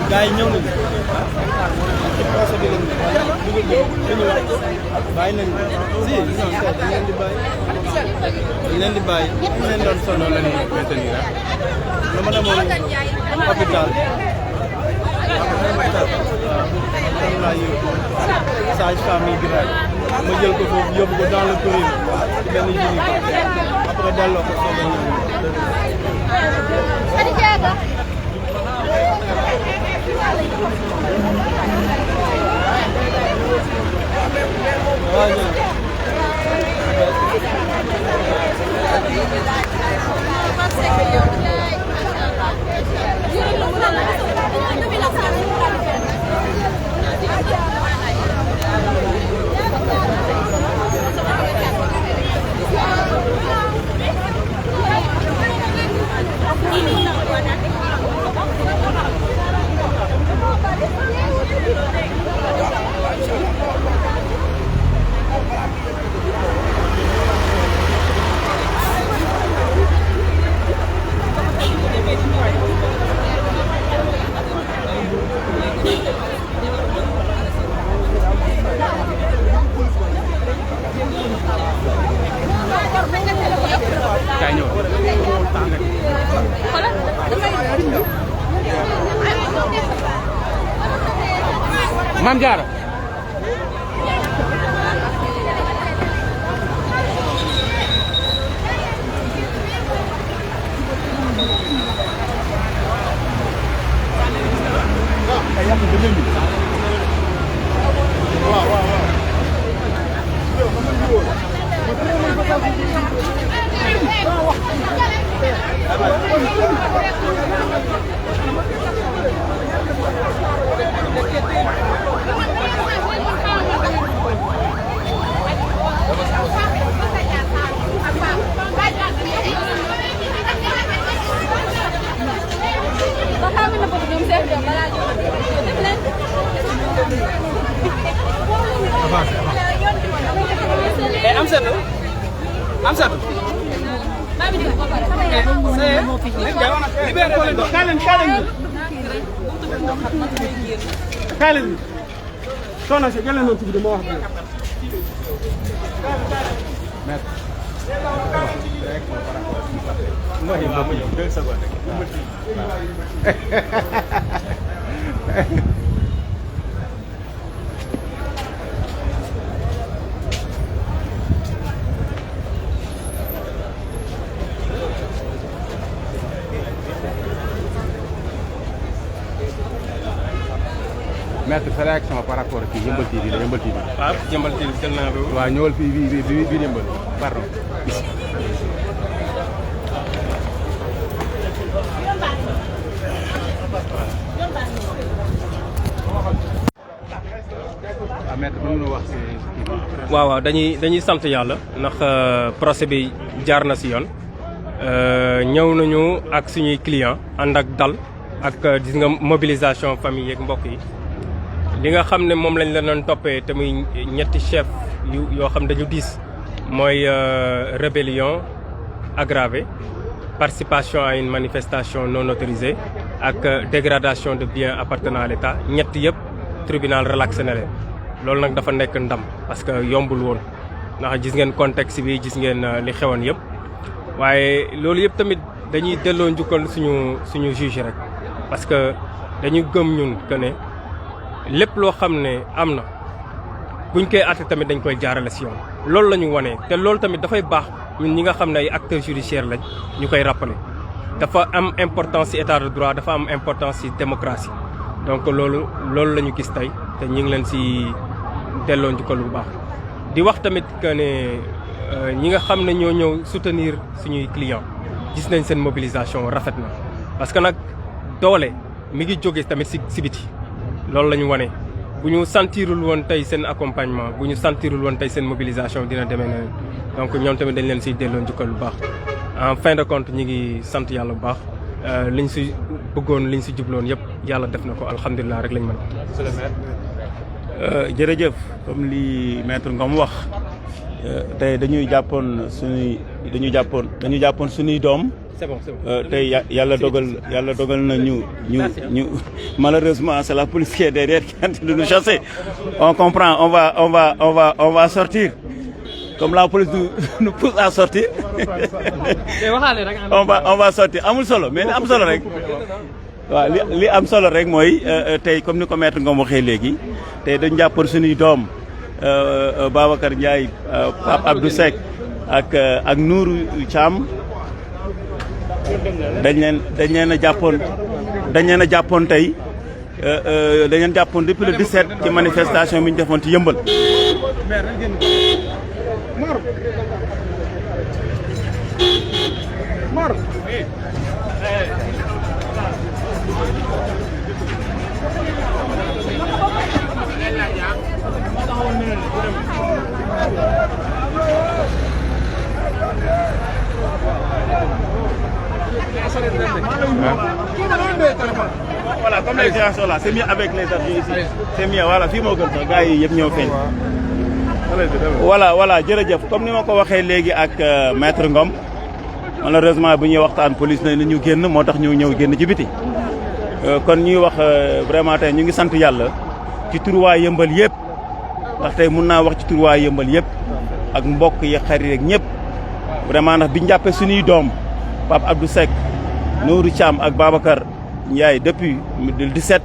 gars yi ñëw nañu ci procès bi lañu bàyyi nañu si non dañ leen di bàyyi ñu leen doon sonal la ñuy maintenir dama demoon hôpital tam laa yóbbu sage-femme yi grave ma jël ko foofu yóbbu ko dans le courrier ci benn unité après delloo ko soog a ñëw Mame Diarra Amsatou kaay leen soxna si jël leen tuuti de ma wax maître sa réaction par rapport ak Yeumbeul TV la Yeumbeul TV. waaw Yeumbeul TV jël naa ko. waaw ñëwal fii bi Yeumbeul pardon. waaw maître mën nga wax si. waaw dañuy sant yàlla ndax procès bi jaar na si yoon ñëw nañu ak suñuy client ànd ak dal ak gis nga mobilisation famille yeeg mbokk yi. li nga xam ne moom lañ la doon toppee te muy ñetti chef yoo xam dañu diis mooy rébellion aggravée participation à une manifestation non autorisée ak dégradation de biens appartenant à l'État ñett yëpp tribunal relaxé na leen loolu nag dafa nekk ndam parce que yombul woon ndax gis ngeen contexte bi gis ngeen li xewoon yëpp waaye loolu yëpp tamit dañuy delloo njukkal suñu juge rek parce que dañu gëm ñun que ne lépp loo xam ne am na buñ koy àtte tamit dañ koy jaarale si yoon loolu la ñu wane te loolu tamit dafay baax ñun ñi nga xam ne ay acteurs judiciaires lañ ñu koy rappeler dafa am importance ci état de droit dafa am importance ci démocratie donc loolu la ñu gis tey te ñu ngi leen ci delloo njukkal bu baax di wax tamit que ne ñi nga xam ne ñoo ñëw soutenir suñuy clients gis nañ seen mobilisation rafet na parce que nag doole mi ngi jóge tamit ci biti loolu la ñu wane bu ñu sentirul woon tey seen accompagnement bu ñu sentirul woon tey seen mobilisation dina demee neneen donc ñoom tamit dañ leen siy delloo njukkal bu baax en fin de compte ñi ngi sant yàlla bu baax liñ si bëggoon liñ si jubloon yëpp yàlla def na ko alhamdulilah rek lañ mën a. jërëjëf comme li maître Ngom wax tey dañu jàppoon suñuy doom. c'est bon. tey yàlla dogal na ñu malheureusement c'est la police qui est derrière qui est en train de nous chasser. On comprend, on va sortir. Comme la police nous pousse à sortir. on va sortir. Amul solo mais li am solo rek. waaw li am solo rek mooy tey comme ni ko maître Ngom waxee léegi tey dañu jàppoon suñuy doom Babacar Ndiaye Pape Abdou Seck ak Nourou Thiam. dañ leen a jàppoon tey dañ leen jàppoon depuis le 17 ci manifestation bi ñu defoon ci Yëmbal. Voilà, comme les gens sont là, c'est mieux avec les avions ici. C'est mieux, voilà, fii moo gën sax gars yi yëpp ñëw feeñ. Voilà jërëjëf comme ni ma ko waxee léegi ak maître Ngom malheureusement bu ñuy waxtaan police na ñu génn moo tax ñu ñëw génn ci biti. kon ñuy wax vraiment tey ñu ngi sant yàlla ci turu waa Yëmbal yëpp ndax tey mun naa wax ci turu waa Yëmbal yëpp ak mbokk yi xarit rek ñëpp vraiment ndax biñu jàppee suñuy doom Pape Abdou Seck Nourou Thiam ak Babacar Ndiaye depuis le 17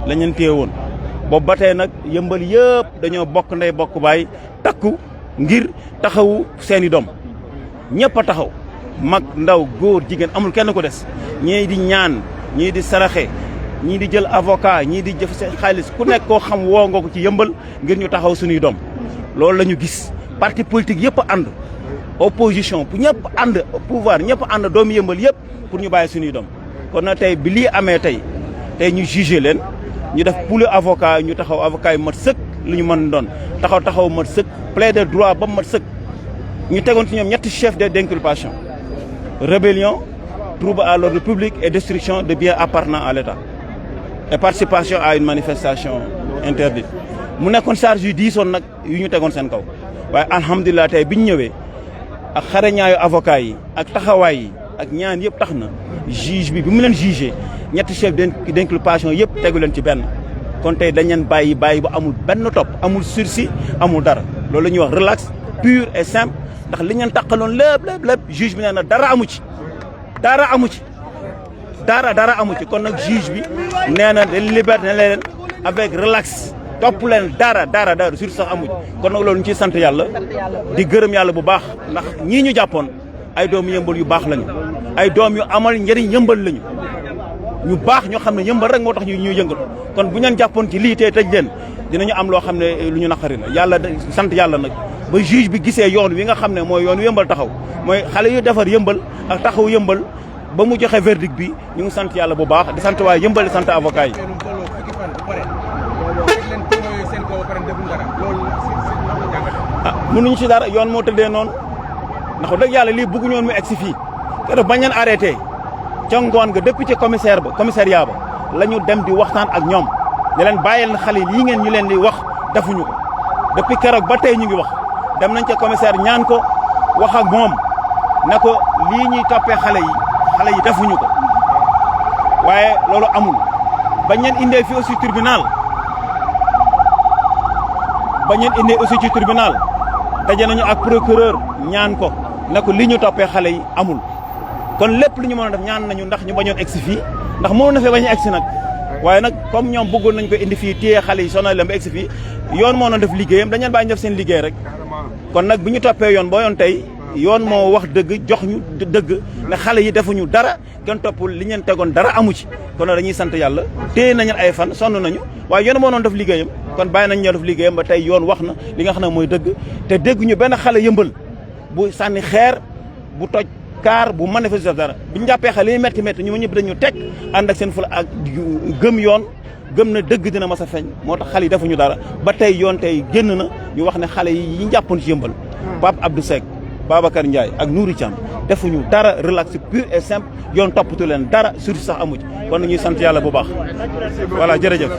la ñu téye woon boobu ba tey nag Yëmbal yëpp dañoo bokk ndey bokk baay takku ngir taxawu seeni doom ñëpp a taxaw mag ndaw góor jigéen amul kenn ku des ñii di ñaan ñii di saraxe ñii di jël avocat ñii di jëf seen xaalis ku nekk koo xam woo nga ko ci Yëmbal ngir ñu taxaw suñuy doom loolu la ñu gis parti politique yëpp ànd opposition pour ñëpp ànd pouvoir ñëpp ànd doomu Yëmbal yëpp pour ñu bàyyi suñuy doom kon nag tey bi lii amee tey ñu jugé leen ñu def pool avocat ñu taxaw avocat yu mat sëkk lu ñu mën doon taxaw mat sëkk plaider droit ba mat sëkk ñu tegoon ci ñoom ñetti chef d'inculpation rébellion trouble à l'ordre public et destruction de biens appartenant à l'État et participation à une manifestation interdite mu nekkoon charge yu diisoon nag yu ñu tegoon seen kaw waaye alhamdulilah tey bi ñu ñëwee ak xarañaayu avocat yi ak taxawaay yi ak ñaan yëpp tax na juge bi mu leen jugé ñetti chef d'inculpation yëpp tegu leen ci benn kon tey dañ leen bàyyi bu amul benn topp amul sursis amul dara loolu la ñuy wax relax pur et simple ndax li ngeen taqaloon lépp juge bi nee na dara amu ci dara amu ci kon nag juge bi nee na dañ liberté ne leen avec relax topp leen dara sursis sax amu ci kon nag loolu ñu ciy sant yàlla di gërëm yàlla bu baax ndax ñii ñu jàppoon ay doomu Yëmbal yu baax lañu ay doom yu amal njëriñ Yëmbal lañu ñu baax ñoo xam ne Yëmbal rek moo tax ñuy yëngal kon bu ñu leen jàppoon ci lii tey tëj leen dinañu am loo xam ne lu ñu naqari la yàlla sant yàlla nag ba juge bi gisee yoon wi nga xam ne mooy yoon wi Yëmbal taxaw mooy xale yu defar Yëmbal ak taxaw Yëmbal ba mu joxe verdict bi ñu ngi sant yàlla bu baax di sant waa Yëmbal di sant avocat yi. mënuñu ci dara yoon moo tëddee noonu ndax dëgg yàlla lii bëgguñu woon mu egsi fii keroog bañ leen arrêté ca ngoon nga depuis ca commissariat ba la ñu dem di waxtaan ak ñoom ne leen bàyyil xale lii ngeen ñu leen di wax defuñu ko depuis keroog ba tey ñu ngi wax dem nañ ca commissaire ñaan ko wax ak moom ne ko lii ñuy toppee xale yi defuñu ko waaye loolu amul bañ leen indee fii aussi tribunal daje nañu ak procureur ñaan ko ne ko li ñu toppee xale yi amul kon lépp lu ñu mën a def ñaan nañu ndax ñu bañoon egsi fii ndax mënoon na fee bañ a egsi nag waaye nag comme ñoom bëggoon nañ ko indi fii téye xale yi sonal leen ba egsi fii yoon moo doon def liggéeyam dañu leen bàyyi ñu def seen liggéey rek kon nag bi ñu toppee yoon boo yoon tey yoon moo wax dëgg jox ñu dëgg ne xale yi defuñu dara kenn toppul li ñeen tegoon dara amu ci kon nag dañuy sant yàlla téye nañu ay fan sonn nañu waaye yoon moo doon def liggéeyam kon bàyyi nañ ñoo def liggéeyam ba tey yoon wax na li nga xam ne mooy dëgg te dégg ñu benn xale Yëmbal bu sànni xeer bu toj kaar bu manifester dara bi ñu jàppee xale yi métti ñu ma ñëpp dañu teg ànd ak seen fula ak gëm yoon gëm na dëgg dina mas a feeñ moo tax xale yi defuñu dara ba tey yoon tey génn na ñu wax ne xale yi ñu jàppoon ci Yëmbal Pape Abdou Seck Babacar Ndiaye ak Nouri Thiam defuñu dara relax pur et simple yoon toppatu leen dara surtout sax amu ci kon ñuy sant yàlla bu baax voilà jërëjëf.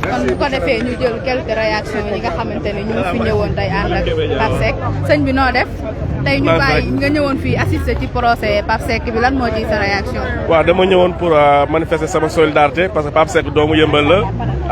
kon bu ko defee ñu jël quelques réactions yi nga xamante ne ñu fi ñëwoon tey ànd ak Pape Seck sëñ bi noo def tey ñu bàyyi nga ñëwoon fii assister ci procès Pape Seck bi lan moo ciy sa réaction. waaw dama ñëwoon pour manifester sama solidarité parce que Pape Seck doomu Yëmbal la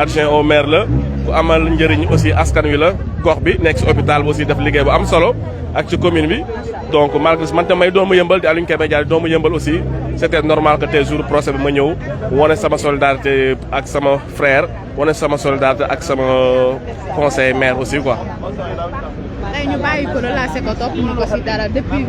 adjoint au maire la bu amal njëriñ aussi askan wi la gox bi nekk si hôpital bi aussi def liggéey bu am solo ak ci commune bi donc malgré man tamay doomu Yëmbal di Aliou Kébé Diagne doomu Yëmbal aussi c'était normal que tey jour procès bi ma ñëw wane sama solidarité ak sama frère wane sama solidarité ak sama conseiller maire aussi quoi. tey ñu bàyyi ko relâché ko topp ñu ko si dara depuis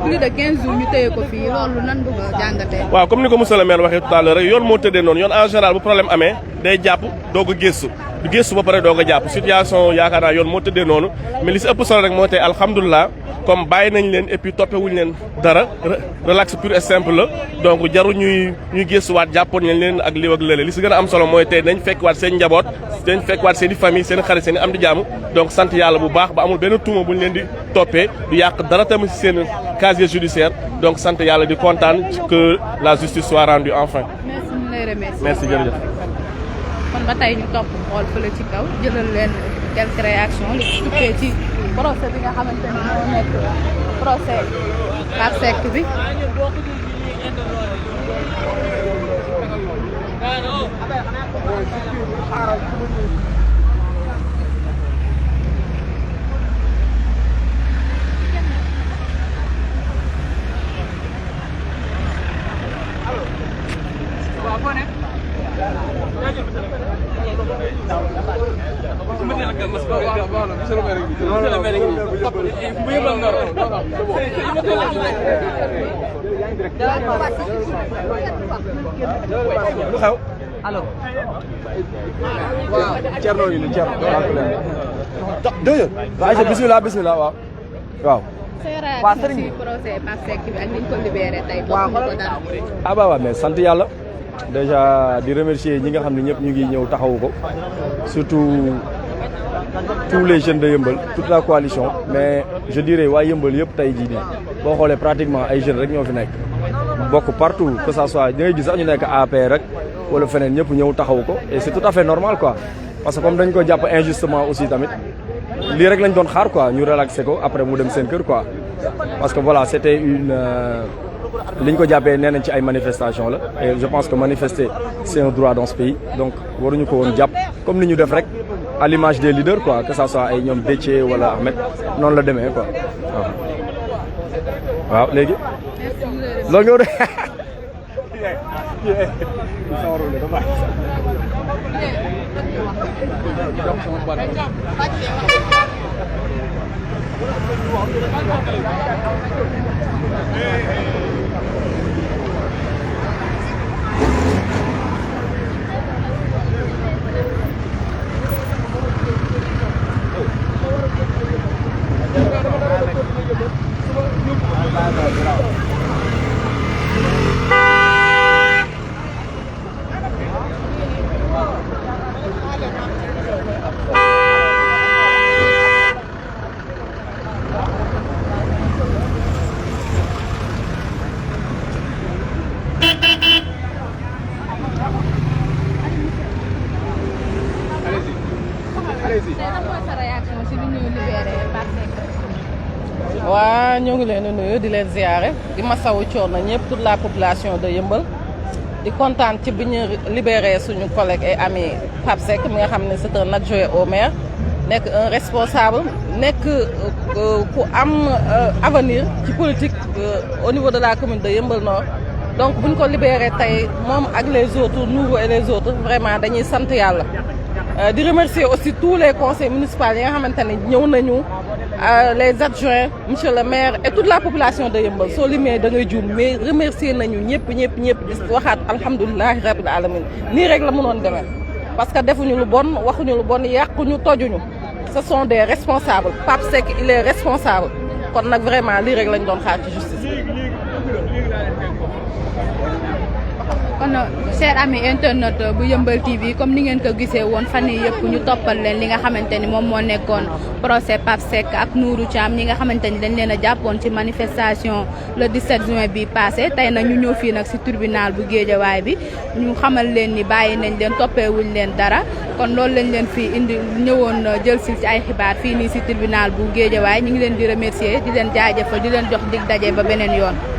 plus de 15 jours ñu téye ko fii loolu nan du ko jàngatee. waaw comme ni ko monsieur le maire waxee tout à l'heure rek yoon moo tëddee noonu yoon en général bu problème amee day jàpp doog a gëstu du gëstu ba pare doog a jàpp situation yaakaar naa yoon moo tëddee noonu mais li si ëpp solo rek moo tey alhamdulilah comme bàyyi nañ leen et puis toppewuñ leen dara relax pur et simple la donc jaru ñuy gëstuwaat jàppoon nañ leen ak lii ak lële li si gën a am solo mooy tey dañ fekkwaat seen njaboot dañ fekkwaat seen i famille seen xarit seen i am di jaamu donc sant yàlla bu baax ba amul benn tuuma bu ñu leen di toppee du yàq dara tamit si seen casier judiciaire donc sant yàlla di kontaan que la justice soit rendue enfin. merci ñu lay remercier. merci jërëjëf. kon ba tey ñu topp xool fële ci kaw jëlal leen quelques réactions li tukkee ci procès bi nga xamante ne moo nekk procès Pape Seck bi. lu xew allo waaw Thierno yi ni Thierno waaw bismillah bismillah waaw waaw waaw sëriñ bi procès Pape Seck bi ak ni ñu ko libéré tey topp ñu ko dara. ah bah waaw mais sant yàlla déjà di remercier ñi nga xam ne ñëpp ñu ngi ñëw taxawu ko surtout tous les jeunes de Yeumbeul toute la coalition mais je dirais waa Yeumbeul yëpp tey jii nii boo xoolee pratiquement ay jeunes rek ñoo fi nekk bokk partout que ça soit da ngay gis sax ñu nekk APR rek wala feneen ñëpp ñëw taxawu ko et c'est tout à fait normal quoi parce que comme dañ ko jàpp injustement aussi tamit lii rek lañ doon xaar quoi ñu relaxé ko après mu dem seen kër quoi parce que voilà c'était une li ñu ko jàppee nee nañ ci ay manifestation la et je pense que manifester c'est un droit dans ce pays donc waruñu ko woon jàpp comme ni ñu def rek à l'image des leaders quoi que ça soit ay ñoom Déthié wala Ahmed noonu la demee quoi waaw léegi loolu nga waa ñoo ngi leen di nuyu di leen ziare di masawu coono ñëpp toute la population de Yeumbeul di kontaan ci bi ñu libéré suñu collègue et ami Pape Seck mi nga xam ne c'est un adjoint au maire nekk un responsable nekk ku am avenir ci politique au niveau de la commune de Yeumbeul Nord donc bu ñu ko libéré tey moom ak les autres nouveaux et les autres vraiment dañuy sant yàlla di remercier aussi tous les conseils municipaux yi nga xamante ne ñëw nañu les adjoints monsieur le maire et toute la population de Yeumbeul soo limee da ngay juum mais remercier nañu ñëpp di waxaat alhamdulilahi rabbil alamin nii rek la mënoon demee parce que defuñu lu bon waxuñu lu bon yàquñu tojuñu ce sont des responsables Pape Seck il est responsable kon nag vraiment lii rek lañ doon xaar ci justice. kon cher ami internet bu Yeumbeul TV comme ni ngeen ko gisee woon fan yii yëpp ñu toppal leen li nga xamante ni moom moo nekkoon procès Pape Seck ak Nourou Thiam ñi nga xamante ni dañ leen a jàppoon ci manifestation le 17 juin bi passé tey nag ñu ñëw fii nag si tribunal bu Guédiawaye bi ñu xamal leen ni bàyyi nañ leen toppeewuñ leen dara kon loolu lañ leen fii indi ñëwoon jël si ay xibaar fii nii si tribunal bu Guédiawaye ñu ngi leen di remercier di leen jaajëfal di leen jox dig daje ba beneen yoon.